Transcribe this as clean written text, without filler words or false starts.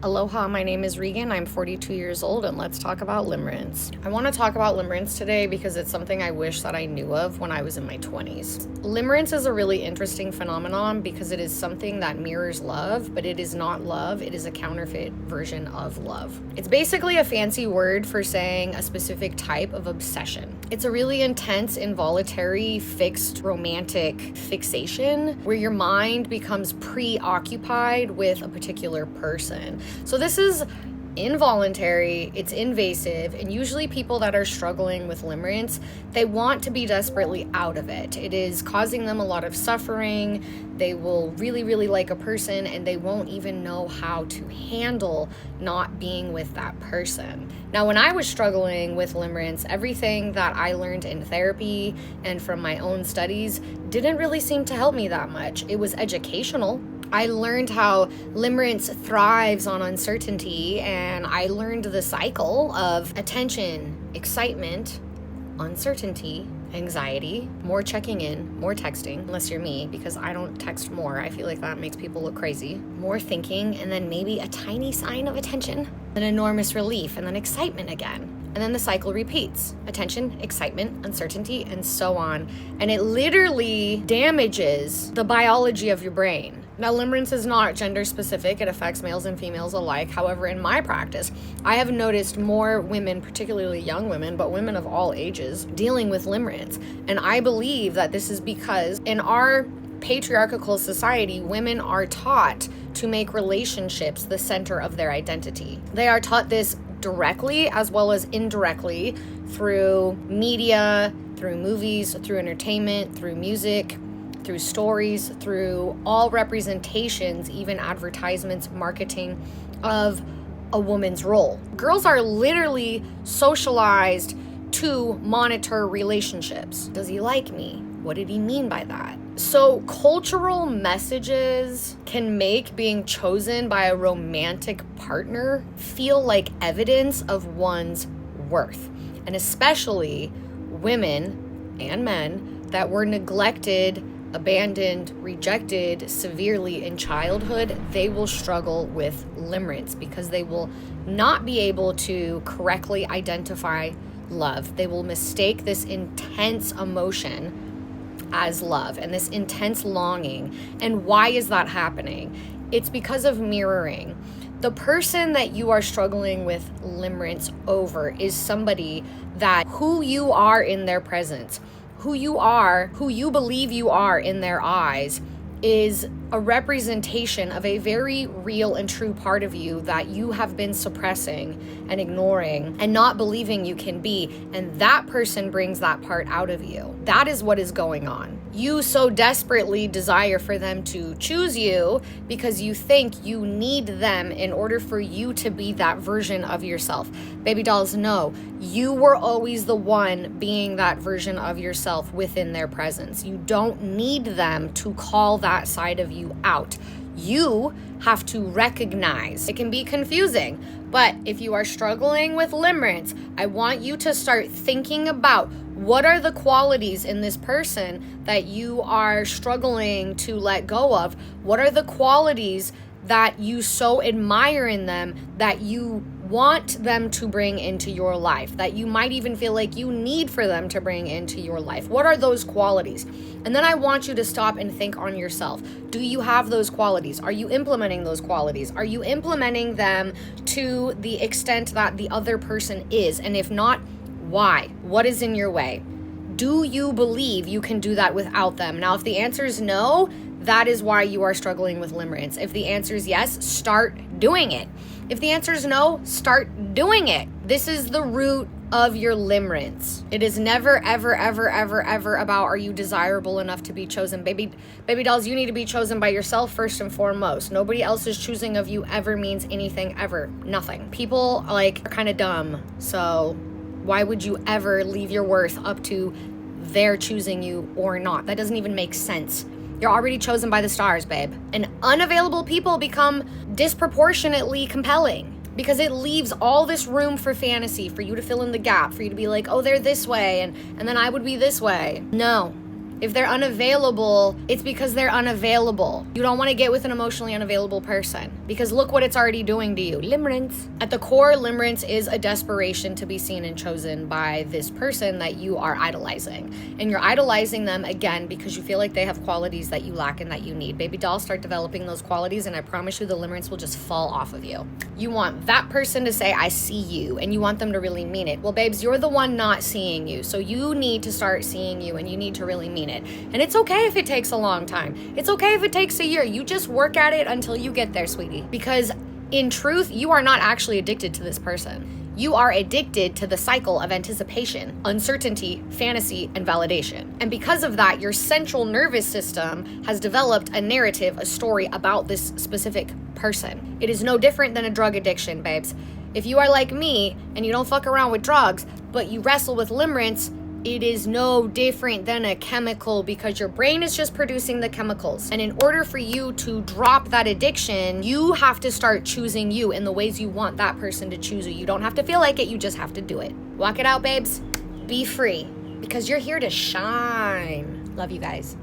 Aloha, my name is Regan. I'm 42 years old, and let's talk about limerence. I want to talk about limerence today because it's something I wish that I knew of when I was in my 20s. Limerence is a really interesting phenomenon because it is something that mirrors love, but it is not love. It is a counterfeit version of love. It's basically a fancy word for saying a specific type of obsession. It's a really intense, involuntary, fixed, romantic fixation where your mind becomes preoccupied with a particular person. So this is involuntary, it's invasive, and usually people that are struggling with limerence, they want to be desperately out of it. It is causing them a lot of suffering. They will really like a person and they won't even know how to handle not being with that person. Now, when I was struggling with limerence, everything that I learned in therapy and from my own studies didn't really seem to help me that much. It was educational. I learned how limerence thrives on uncertainty, and I learned the cycle of attention, excitement, uncertainty, anxiety, more checking in, more texting, unless you're me, because I don't text more. I feel like that makes people look crazy. More thinking, and then maybe a tiny sign of attention, an enormous relief, and then excitement again. And then the cycle repeats. Attention, excitement, uncertainty, and so on. And it literally damages the biology of your brain. Now, limerence is not gender specific. It affects males and females alike. However, in my practice, I have noticed more women, particularly young women, but women of all ages, dealing with limerence. And I believe that this is because in our patriarchal society, women are taught to make relationships the center of their identity. They are taught this directly as well as indirectly through media, through movies, through entertainment, through music, through stories, through all representations, even advertisements, marketing of a woman's role. Girls are literally socialized to monitor relationships. Does he like me? What did he mean by that? So cultural messages can make being chosen by a romantic partner feel like evidence of one's worth. And especially women and men that were neglected, abandoned, rejected severely in childhood, they will struggle with limerence because they will not be able to correctly identify love. They will mistake this intense emotion as love and this intense longing. And why is that happening? It's because of mirroring. The person that you are struggling with limerence over is somebody that who you are in their presence, who you are, who you believe you are in their eyes, is a representation of a very real and true part of you that you have been suppressing and ignoring and not believing you can be. And that person brings that part out of you. That is what is going on. You so desperately desire for them to choose you because you think you need them in order for you to be that version of yourself. Baby dolls, no, you were always the one being that version of yourself within their presence. You don't need them to call that side of you out. You have to recognize. It can be confusing, but if you are struggling with limerence, I want you to start thinking about what are the qualities in this person that you are struggling to let go of? What are the qualities that you so admire in them that you want them to bring into your life, that you might even feel like you need for them to bring into your life? What are those qualities? And then I want you to stop and think on yourself. Do you have those qualities? Are you implementing those qualities? Are you implementing them to the extent that the other person is? And if not, why? What is in your way? Do you believe you can do that without them? Now, if the answer is no, that is why you are struggling with limerence. If the answer is yes, start doing it. If the answer is no, start doing it. This is the root of your limerence. It is never, ever about are you desirable enough to be chosen. Baby dolls, you need to be chosen by yourself first and foremost. Nobody else's choosing of you ever means anything ever. Nothing. People are kind of dumb. So why would you ever leave your worth up to their choosing you or not? That doesn't even make sense. You're already chosen by the stars, babe. And unavailable people become disproportionately compelling because it leaves all this room for fantasy, for you to fill in the gap, for you to be like, oh, they're this way, and then I would be this way. No, If they're unavailable, it's because they're unavailable. You don't want to get with an emotionally unavailable person because look what it's already doing to you. Limerence. At the core, limerence is a desperation to be seen and chosen by this person that you are idolizing. And you're idolizing them again because you feel like they have qualities that you lack and that you need. Baby doll, start developing those qualities and I promise you the limerence will just fall off of you. You want that person to say, I see you, and you want them to really mean it. Well, babes, you're the one not seeing you. So you need to start seeing you and you need to really mean it. And it's okay if it takes a long time. It's okay if it takes a year. You just work at it until you get there, sweetie. Because in truth, you are not actually addicted to this person. You are addicted to the cycle of anticipation, uncertainty, fantasy, and validation. And because of that, your central nervous system has developed a narrative, a story about this specific person. It is no different than a drug addiction, babes. If you are like me and you don't fuck around with drugs, but you wrestle with limerence, it is no different than a chemical because your brain is just producing the chemicals. And in order for you to drop that addiction, you have to start choosing you in the ways you want that person to choose you. You don't have to feel like it, you just have to do it. Walk it out, babes. Be free because you're here to shine. Love you guys.